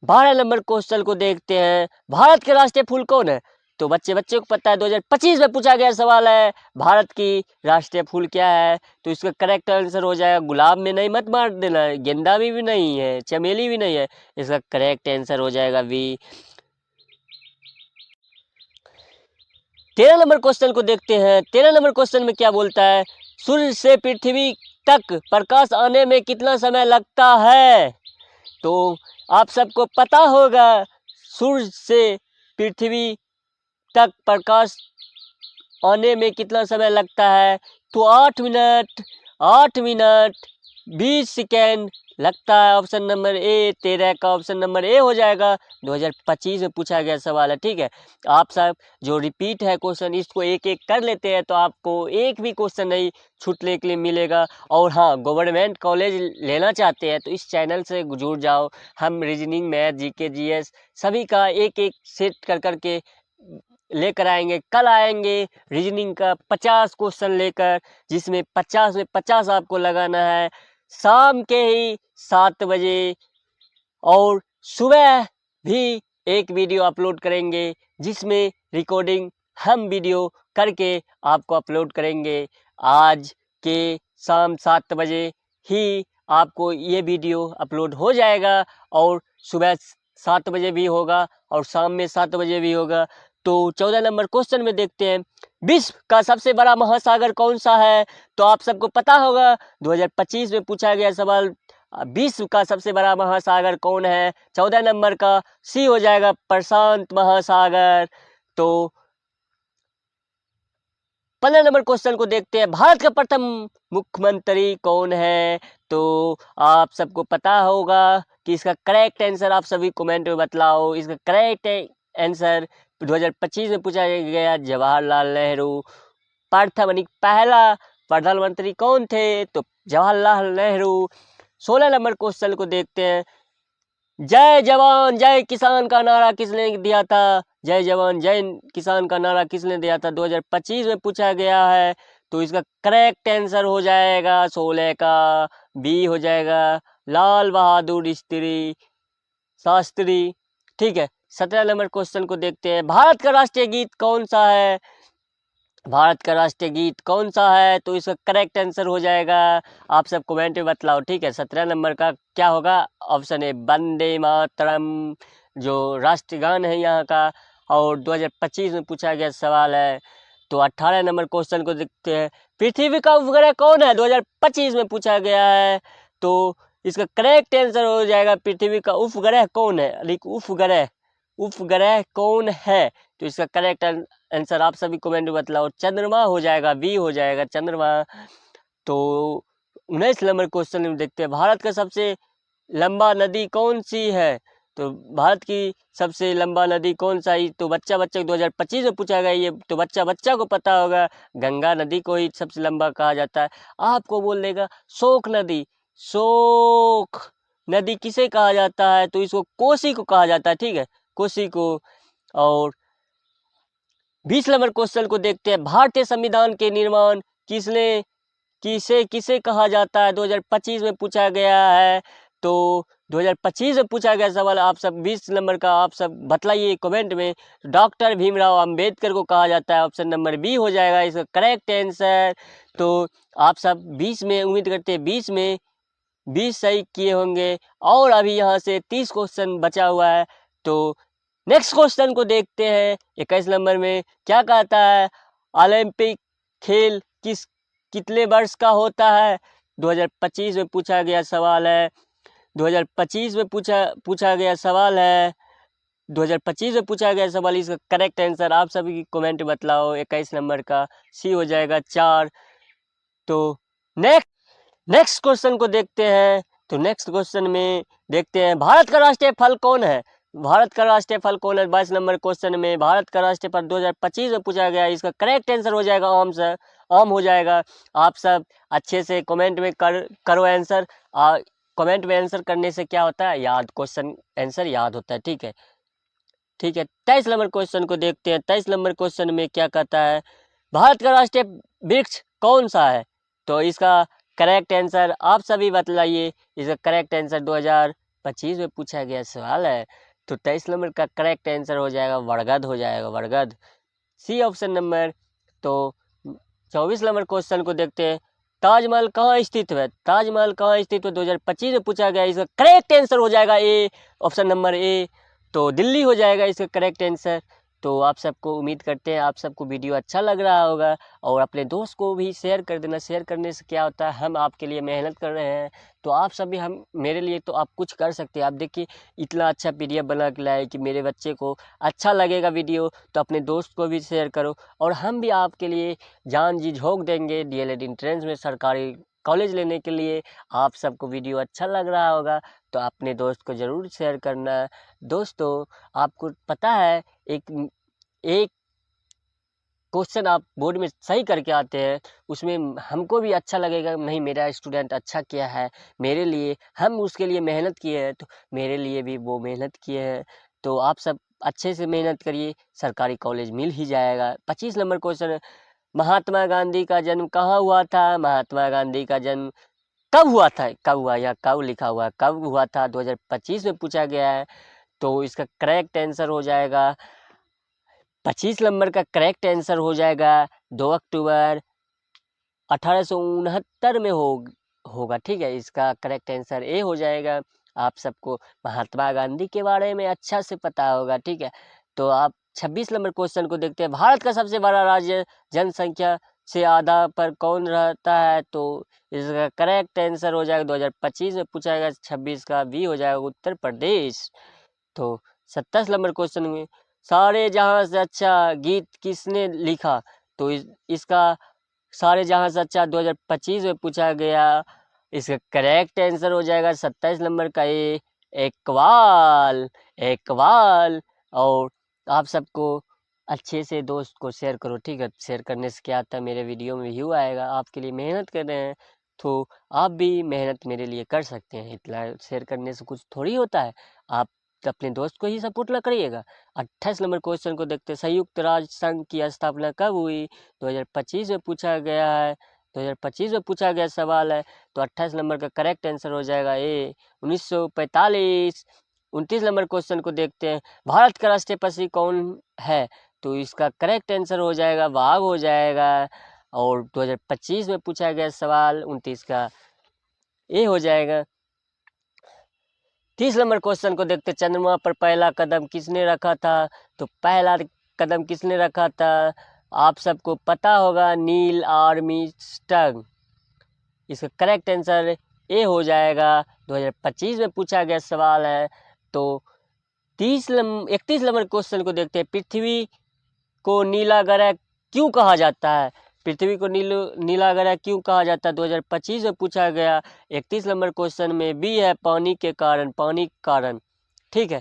12 नंबर क्वेश्चन को देखते हैं। भारत के राष्ट्रीय फूल कौन है? तो बच्चे को पता है 2025 में पूछा गया सवाल है भारत की राष्ट्रीय फूल क्या है? तो इसका करेक्ट आंसर हो जाएगा गुलाब में नहीं, मत मार देना, गेंदा में भी नहीं है, चमेली भी नहीं है। इसका करेक्ट आंसर हो जाएगा बी। 13 नंबर क्वेश्चन को देखते हैं। 13 नंबर क्वेश्चन में क्या बोलता है? सूर्य से पृथ्वी तक प्रकाश आने में कितना समय लगता है? तो आप सबको पता होगा सूर्य से पृथ्वी तक प्रकाश आने में कितना समय लगता है? तो 8 मिनट 20 सेकेंड लगता है। ऑप्शन नंबर ए 13 का ऑप्शन नंबर ए हो जाएगा। 2025 में पूछा गया सवाल है। ठीक है, आप सब जो रिपीट है क्वेश्चन इसको एक एक कर लेते हैं तो आपको एक भी क्वेश्चन नहीं छूटने के लिए मिलेगा। और हाँ, गवर्नमेंट कॉलेज लेना चाहते हैं तो इस चैनल से जुड़ जाओ। हम रीजनिंग, मैथ, जीके, जीएस सभी का एक एक सेट कर करके लेकर आएंगे। कल आएंगे रीजनिंग का 50 क्वेश्चन लेकर, जिसमें 50 में 50 आपको लगाना है शाम के ही 7 बजे। और सुबह भी एक वीडियो अपलोड करेंगे जिसमें रिकॉर्डिंग हम वीडियो करके आपको अपलोड करेंगे। आज के शाम 7 बजे ही आपको ये वीडियो अपलोड हो जाएगा और सुबह 7 बजे भी होगा और शाम में 7 बजे भी होगा। तो 14 नंबर क्वेश्चन में देखते हैं। विश्व का सबसे बड़ा महासागर कौन सा है? तो आप सबको पता होगा 2025 में पूछा गया सवाल विश्व का सबसे बड़ा महासागर कौन है? 14 नंबर का सी हो जाएगा, प्रशांत महासागर। तो 15 नंबर क्वेश्चन को देखते हैं। भारत का प्रथम मुख्यमंत्री कौन है? तो आप सबको पता होगा कि इसका करेक्ट आंसर आप सभी कमेंट में बतलाओ। इसका करेक्ट आंसर 2025 में पूछा गया जवाहरलाल नेहरू। प्रथम यानी पहला प्रधानमंत्री कौन थे? तो जवाहरलाल नेहरू। 16 नंबर क्वेश्चन को देखते हैं। जय जवान जय किसान का नारा किसने दिया था? जय जवान जय किसान का नारा किसने दिया था? 2025 में पूछा गया है। तो इसका करेक्ट आंसर हो जाएगा 16 का बी हो जाएगा, लाल बहादुर शास्त्री। ठीक है, 17 नंबर क्वेश्चन को देखते हैं। भारत का राष्ट्रीय गीत कौन सा है? भारत का राष्ट्रीय गीत कौन सा है? तो इसका करेक्ट आंसर हो जाएगा, आप सब कमेंट में बतलाओ। ठीक है, 17 नंबर का क्या होगा? ऑप्शन है वंदे मातरम, जो राष्ट्रीय गान है यहाँ का। और 2025 में पूछा गया सवाल है। तो 18 नंबर क्वेश्चन को देखते हैं। पृथ्वी का उपग्रह कौन है? 2025 में पूछा गया है। तो इसका करेक्ट आंसर हो जाएगा पृथ्वी का उपग्रह कौन है? उपग्रह कौन है? तो इसका करेक्ट आंसर आप सभी कमेंट में बतलाओ। चंद्रमा हो जाएगा, बी हो जाएगा चंद्रमा। तो 19 नंबर क्वेश्चन में देखते हैं। भारत का सबसे लंबा नदी कौन सी है? तो भारत की सबसे लंबा नदी कौन सा है? तो बच्चा 2025 में पूछा गया ये, तो बच्चा को पता होगा। गंगा नदी को ही सबसे लंबा कहा जाता है। आपको बोल देगा शोक नदी किसे कहा जाता है? तो इसको कोसी को कहा जाता है। ठीक है, कोसी को। और 20 नंबर क्वेश्चन को देखते हैं। भारतीय संविधान के निर्माण किसे कहा जाता है? 2025 में पूछा गया है। तो 2025 में पूछा गया सवाल आप सब 20 नंबर का आप सब बतलाइए कमेंट में। डॉक्टर भीमराव अंबेडकर को कहा जाता है, ऑप्शन नंबर बी हो जाएगा इसका करेक्ट आंसर। तो आप सब 20 में उम्मीद करते हैं 20 में 20 सही किए होंगे और अभी यहाँ से 30 क्वेश्चन बचा हुआ है। तो नेक्स्ट क्वेश्चन को देखते हैं। 21 नंबर में क्या कहता है, ओलंपिक खेल कितने वर्ष का होता है? 2025 में पूछा गया सवाल है। 2025 में पूछा गया सवाल है। 2025 में पूछा गया सवाल, इसका करेक्ट आंसर आप सभी की कमेंट बतलाओ। 21 नंबर का सी हो जाएगा 4। तो नेक्स्ट क्वेश्चन को देखते हैं। तो नेक्स्ट क्वेश्चन में देखते हैं भारत का राष्ट्रीय फल कौन है? भारत का राष्ट्रीय फल कौन है? 22 नंबर क्वेश्चन में भारत का राष्ट्रीय फल 2025 में पूछा गया, इसका करेक्ट आंसर हो जाएगा आम सर, आम हो जाएगा। आप सब अच्छे से कमेंट में करो आंसर। कमेंट में आंसर करने से क्या होता है, याद क्वेश्चन आंसर याद होता है। ठीक है, ठीक है। 23 नंबर क्वेश्चन को देखते हैं। 23 नंबर क्वेश्चन में क्या कहता है, भारत का राष्ट्रीय वृक्ष कौन सा है? तो इसका करेक्ट आंसर आप सभी बतलाइए। इसका करेक्ट आंसर 2025 में पूछा गया सवाल है। तो 23 नंबर का करेक्ट आंसर हो जाएगा बरगद, हो जाएगा बरगद, सी ऑप्शन नंबर। तो 24 नंबर क्वेश्चन को देखते हैं। ताजमहल कहाँ स्थित है? ताजमहल कहाँ स्थित है? 2025 में पूछा गया, इसका करेक्ट आंसर हो जाएगा ए, ऑप्शन नंबर ए। तो दिल्ली हो जाएगा इसका करेक्ट आंसर। तो आप सबको उम्मीद करते हैं आप सबको वीडियो अच्छा लग रहा होगा और अपने दोस्त को भी शेयर कर देना। शेयर करने से क्या होता है, हम आपके लिए मेहनत कर रहे हैं तो आप सभी हम मेरे लिए तो आप कुछ कर सकते हैं। आप देखिए इतना अच्छा PDF बना के लाए कि मेरे बच्चे को अच्छा लगेगा वीडियो, तो अपने दोस्त को भी शेयर करो और हम भी आपके लिए जान जी झोंक देंगे DLED एंट्रेंस में सरकारी कॉलेज लेने के लिए। आप सबको वीडियो अच्छा लग रहा होगा तो अपने दोस्त को ज़रूर शेयर करना। दोस्तों आपको पता है एक क्वेश्चन आप बोर्ड में सही करके आते हैं, उसमें हमको भी अच्छा लगेगा, नहीं मेरा स्टूडेंट अच्छा किया है मेरे लिए, हम उसके लिए मेहनत किए हैं तो मेरे लिए भी वो मेहनत किए हैं। तो आप सब अच्छे से मेहनत करिए, सरकारी कॉलेज मिल ही जाएगा। 25 नंबर क्वेश्चन, महात्मा गांधी का जन्म कहाँ हुआ था? महात्मा गांधी का जन्म कब हुआ था? कब हुआ, या कब लिखा हुआ, कब हुआ था? 2025 में पूछा गया है। तो इसका करेक्ट आंसर हो जाएगा 25 नंबर का करेक्ट आंसर हो जाएगा 2 अक्टूबर 1869 में होगा। ठीक है, इसका करेक्ट आंसर ए हो जाएगा। आप सबको महात्मा गांधी के बारे में अच्छा से पता होगा। ठीक है, तो आप 26 नंबर क्वेश्चन को देखते हैं। भारत का सबसे बड़ा राज्य जनसंख्या से आधा पर कौन रहता है? तो इसका करेक्ट आंसर हो जाएगा 2025 में पूछा जाएगा 26 का बी हो जाएगा उत्तर प्रदेश। तो 27 नंबर क्वेश्चन में सारे जहां से अच्छा गीत किसने लिखा? तो इसका सारे जहां से अच्छा 2025 में पूछा गया, इसका करेक्ट आंसर हो जाएगा 27 नंबर का ए, इकबाल, इकबाल। और आप सबको अच्छे से दोस्त को शेयर करो। ठीक है, शेयर करने से क्या आता है, मेरे वीडियो में व्यू आएगा, आपके लिए मेहनत कर रहे हैं तो आप भी मेहनत मेरे लिए कर सकते हैं। इतना शेयर करने से कुछ थोड़ी होता है, आप अपने दोस्त को ही सपोर्ट ना करिएगा। 28 नंबर क्वेश्चन को देखते हैं। संयुक्त राज्य संघ की स्थापना कब हुई? 2025 में पूछा गया है। 2025 में पूछा गया सवाल है। तो 28 नंबर का करेक्ट आंसर हो जाएगा ए, 1945। 29 नंबर क्वेश्चन को देखते हैं। भारत का राष्ट्रीय पक्षी कौन है? तो इसका करेक्ट आंसर हो जाएगा बाघ, हो जाएगा। और 2025 में पूछा गया सवाल 29 का ए हो जाएगा। 30 नंबर क्वेश्चन को देखते, चंद्रमा पर पहला कदम किसने रखा था? तो पहला कदम किसने रखा था? आप सबको पता होगा, नील आर्मस्ट्रांग। इसका करेक्ट आंसर ए हो जाएगा। 2025 में पूछा गया सवाल है। तो 31 नंबर क्वेश्चन को देखते हैं। पृथ्वी को नीला ग्रह क्यों कहा जाता है? पृथ्वी को नीला ग्रह क्यों कहा जाता है? 2025 में पूछा गया। 31 नंबर क्वेश्चन में बी है, पानी के कारण, पानी के कारण। ठीक है,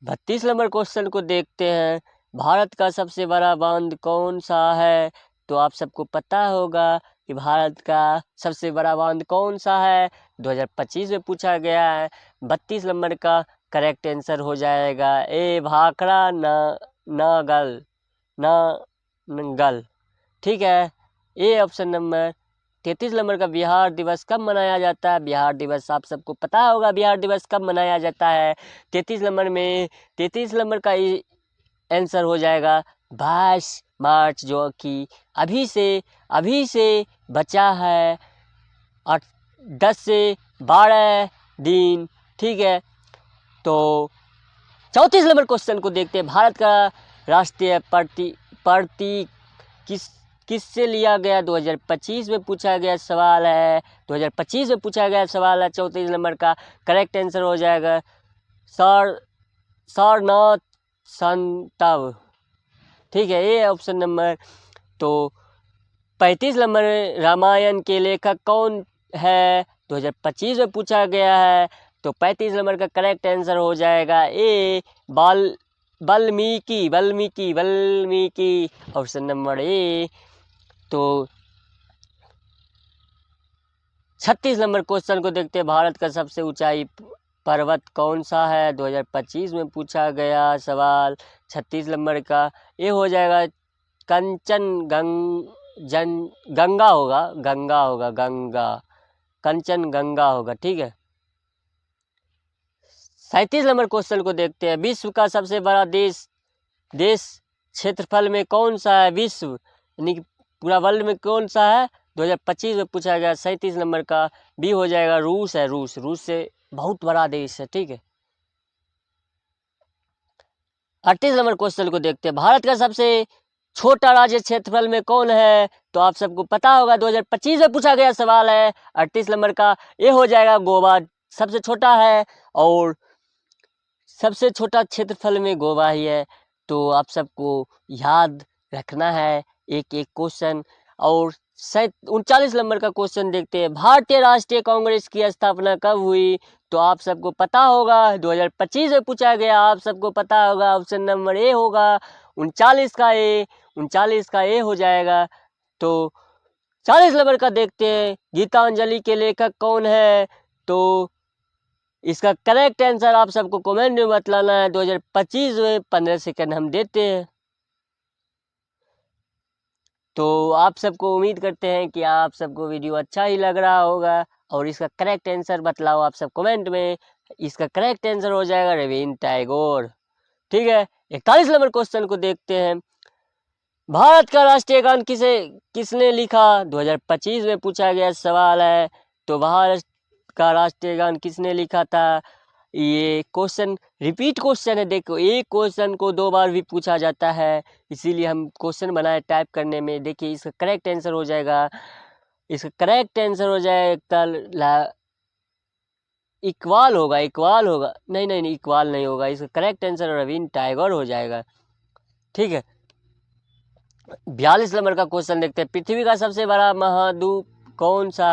32 नंबर क्वेश्चन को देखते हैं। भारत का सबसे बड़ा बांध कौन सा है? तो आप सबको पता होगा कि भारत का सबसे बड़ा बांध कौन सा है, 2025 में पूछा गया है। 32 नंबर का करेक्ट आंसर हो जाएगा ए, भाखड़ा नागल, ठीक है, ए ऑप्शन नंबर 33 नंबर का बिहार दिवस कब मनाया जाता है? बिहार दिवस आप सबको पता होगा बिहार दिवस कब मनाया जाता है। 33 नंबर का आंसर हो जाएगा 22 मार्च, जो कि अभी से बचा है 10 से 12 दिन, ठीक है। तो 34 नंबर क्वेश्चन को देखते हैं। भारत का राष्ट्रीय प्रतीक किससे लिया गया? 2025 में पूछा गया सवाल है। 2025 में पूछा गया सवाल है। 34 नंबर का करेक्ट आंसर हो जाएगा सारनाथ संतव, ठीक है, ये ऑप्शन नंबर। तो 35 नंबर रामायण के लेखक कौन है? 2025 में पूछा गया है। तो 35 नंबर का करेक्ट आंसर हो जाएगा ए वाल्मीकि, ऑप्शन नंबर ए। तो 36 नंबर क्वेश्चन को देखते हैं। भारत का सबसे ऊंचाई पर्वत कौन सा है? 2025 में पूछा गया सवाल 36 नंबर का ये हो जाएगा कंचनगंगा होगा, ठीक है। 37 नंबर क्वेश्चन को देखते हैं। विश्व का सबसे बड़ा देश क्षेत्रफल में कौन सा है? विश्व यानी कि पूरा वर्ल्ड में कौन सा है? 2025 में पूछा गया। 37 नंबर का बी हो जाएगा रूस है। रूस से बहुत बड़ा देश है, ठीक है। 38 नंबर क्वेश्चन को देखते हैं। भारत का सबसे छोटा राज्य क्षेत्रफल में कौन है? तो आप सबको पता होगा 2025 में पूछा गया सवाल है। 38 नंबर का ये हो जाएगा गोवा सबसे छोटा है, और सबसे छोटा क्षेत्रफल में गोवा ही है। तो आप सबको याद रखना है एक एक क्वेश्चन। और 39 नंबर का क्वेश्चन देखते हैं। भारतीय राष्ट्रीय कांग्रेस की स्थापना कब हुई? तो आप सबको पता होगा 2025 में पूछा गया, आप सबको पता होगा। ऑप्शन नंबर ए होगा 39 का ए हो जाएगा। तो 40 नंबर का देखते हैं। गीतांजलि के लेखक कौन है? तो इसका करेक्ट आंसर आप सबको कमेंट में बतलाना है। 2025 में 15 सेकंड हम देते हैं। तो आप सबको उम्मीद करते हैं कि आप सबको वीडियो अच्छा ही लग रहा होगा, और इसका करेक्ट आंसर बतलाओ आप सब कमेंट में। इसका करेक्ट आंसर हो जाएगा रवींद्र टैगोर, ठीक है। 41 नंबर क्वेश्चन को देखते हैं। भारत का राष्ट्रीय गान किसने लिखा? 2025 में पूछा गया सवाल है। तो भारत का राष्ट्रीय गान किसने लिखा था? ये क्वेश्चन रिपीट क्वेश्चन है। देखो एक क्वेश्चन को 2 बार भी पूछा जाता है, इसीलिए हम क्वेश्चन बनाए टाइप करने में। देखिए इसका करेक्ट आंसर हो जाएगा इक्बाल होगा। नहीं, इक्बाल नहीं होगा। इसका करेक्ट आंसर रवींद्र टैगोर हो जाएगा, ठीक है। 42 नंबर का क्वेश्चन देखते हैं। पृथ्वी का सबसे बड़ा महाद्वीप कौन सा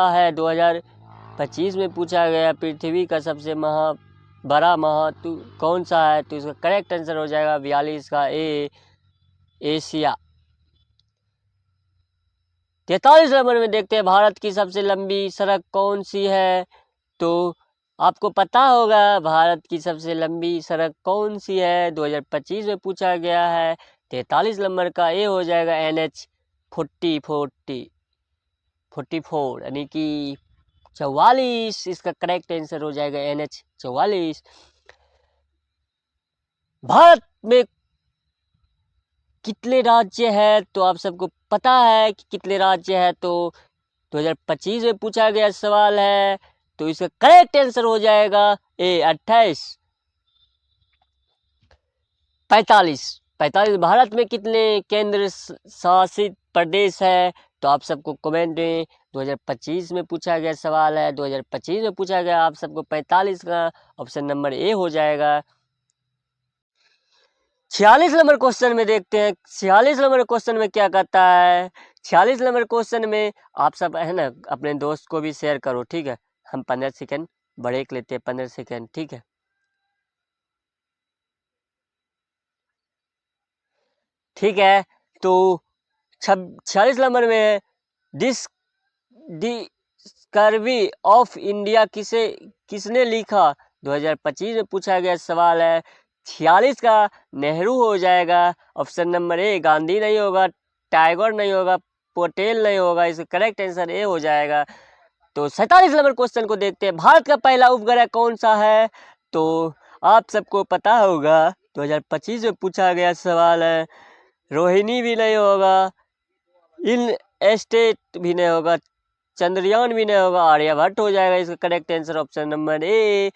है? 2025 में पूछा गया पृथ्वी का सबसे बड़ा महाद्वीप कौन सा है? तो इसका करेक्ट आंसर हो जाएगा 42 का ए, एशिया। 43 नंबर में देखते हैं। भारत की सबसे लंबी सड़क कौन सी है? तो आपको पता होगा भारत की सबसे लंबी सड़क कौन सी है? 2025 में पूछा गया है। 43 नंबर का ए हो जाएगा NH 44 यानी कि 44। इसका करेक्ट आंसर हो जाएगा NH 44। भारत में कितने राज्य है? तो आप सबको पता है कि कितने राज्य है। तो 2025 में पूछा गया सवाल है। तो इसका करेक्ट आंसर हो जाएगा ए 45। भारत में कितने केंद्र शासित प्रदेश है? तो आप सबको कमेंट में 2025 में पूछा गया सवाल है। 2025 में पूछा गया, आप सबको 45 का ऑप्शन नंबर ए हो जाएगा। 46 नंबर क्वेश्चन में देखते हैं। 46 नंबर क्वेश्चन में क्या कहता है? 46 नंबर क्वेश्चन में आप सब है ना अपने दोस्त को भी शेयर करो, ठीक है। हम 15 सेकंड ब्रेक लेते हैं, 15 सेकंड, ठीक है। ठीक है। तो 46 नंबर में डिस्कवरी ऑफ इंडिया किसने लिखा? 2025 में पूछा गया सवाल है। 46 का नेहरू हो जाएगा। ऑप्शन नंबर ए गांधी नहीं होगा, टाइगर नहीं होगा, पटेल नहीं होगा, इसका करेक्ट आंसर ए हो जाएगा। तो 47 नंबर क्वेश्चन को देखते हैं। भारत का पहला उपग्रह कौन सा है? तो आप सबको पता होगा, 2025 में पूछा गया सवाल है। रोहिणी भी नहीं होगा, इन एस्टेट भी नहीं होगा, चंद्रयान भी नहीं होगा, आर्यभट्ट हो जाएगा इसका करेक्ट आंसर ऑप्शन नंबर ए।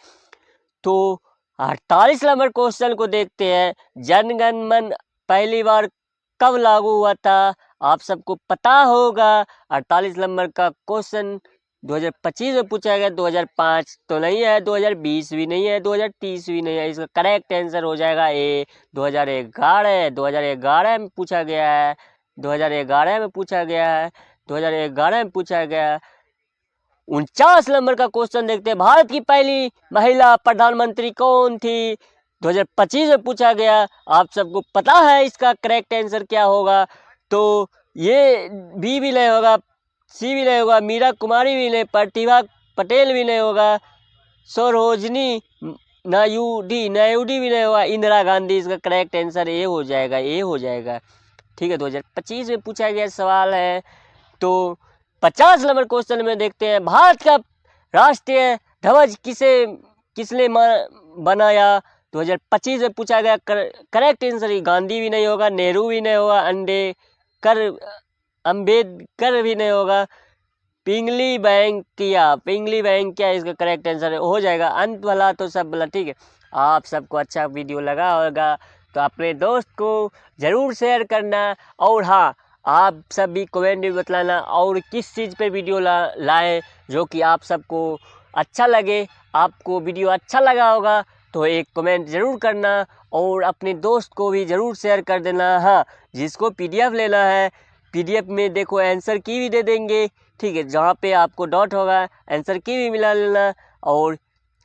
तो 48 नंबर क्वेश्चन को देखते हैं। जनगण मन पहली बार कब लागू हुआ था? आप सबको पता होगा 48 नंबर का क्वेश्चन 2025 में पूछा गया। 2005 तो नहीं है, 2020 भी नहीं है, 2030 भी नहीं है, इसका करेक्ट आंसर हो जाएगा ए 2011। 2011 में पूछा गया है, 2011 में पूछा गया है, 2011 में पूछा गया है। 49 नंबर का क्वेश्चन देखते हैं। भारत की पहली महिला प्रधानमंत्री कौन थी? 2025 में पूछा गया। आप सबको पता है इसका करेक्ट आंसर क्या होगा? तो ये बी भी नहीं होगा, सी भी नहीं होगा, मीरा कुमारी भी नहीं, प्रतिभा पटेल भी नहीं होगा, सरोजनी नायडू भी नहीं होगा, इंदिरा गांधी इसका करेक्ट आंसर ए हो जाएगा, ए हो जाएगा। ठीक है, 2025 में पूछा गया सवाल है। तो 50 नंबर क्वेश्चन में देखते हैं। भारत का राष्ट्रीय ध्वज किसने बनाया? 2025 में पूछा गया। करेक्ट आंसर गांधी भी नहीं होगा, नेहरू भी नहीं होगा, अम्बेडकर भी नहीं होगा, पिंगली बैंकिया इसका करेक्ट आंसर हो जाएगा। अंत भला तो सब भला। ठीक है, आप सबको अच्छा वीडियो लगा होगा तो अपने दोस्त को ज़रूर शेयर करना। और हाँ, आप सब भी कमेंट में बतलाना और किस चीज़ पे वीडियो लाएं जो कि आप सबको अच्छा लगे। आपको वीडियो अच्छा लगा होगा तो एक कमेंट ज़रूर करना और अपने दोस्त को भी ज़रूर शेयर कर देना। हाँ, जिसको पीडीएफ लेना है, पीडीएफ में देखो आंसर की भी दे देंगे। ठीक है, जहाँ पे आपको डाउट होगा आंसर की भी मिला लेना और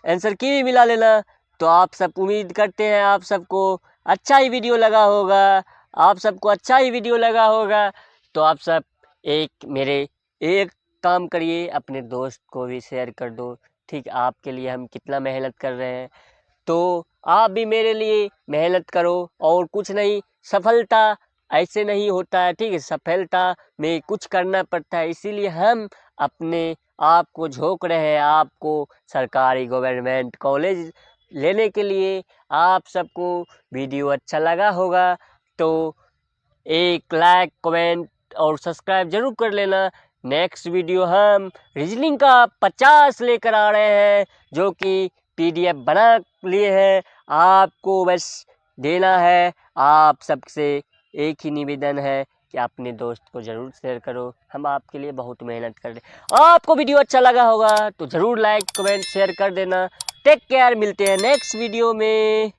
आंसर की भी मिला लेना। तो आप सब उम्मीद करते हैं आप सबको अच्छा ही वीडियो लगा होगा, आप सबको अच्छा ही वीडियो लगा होगा। तो आप सब एक काम करिए, अपने दोस्त को भी शेयर कर दो। ठीक, आपके लिए हम कितना मेहनत कर रहे हैं, तो आप भी मेरे लिए मेहनत करो। और कुछ नहीं, सफलता ऐसे नहीं होता है। ठीक है, सफलता में कुछ करना पड़ता है, इसीलिए हम अपने आप को झोंक रहे हैं आपको सरकारी गवर्नमेंट कॉलेज लेने के लिए। आप सबको वीडियो अच्छा लगा होगा तो एक लाइक, कमेंट और सब्सक्राइब जरूर कर लेना। नेक्स्ट वीडियो हम रीजनिंग का 50 लेकर आ रहे हैं, जो कि पीडीएफ बना लिए हैं। आपको बस देना है। आप सबसे एक ही निवेदन है कि अपने दोस्त को ज़रूर शेयर करो, हम आपके लिए बहुत मेहनत कर रहे हैं। आपको वीडियो अच्छा लगा होगा तो ज़रूर लाइक, कमेंट, शेयर कर देना। टेक केयर, मिलते हैं नेक्स्ट वीडियो में।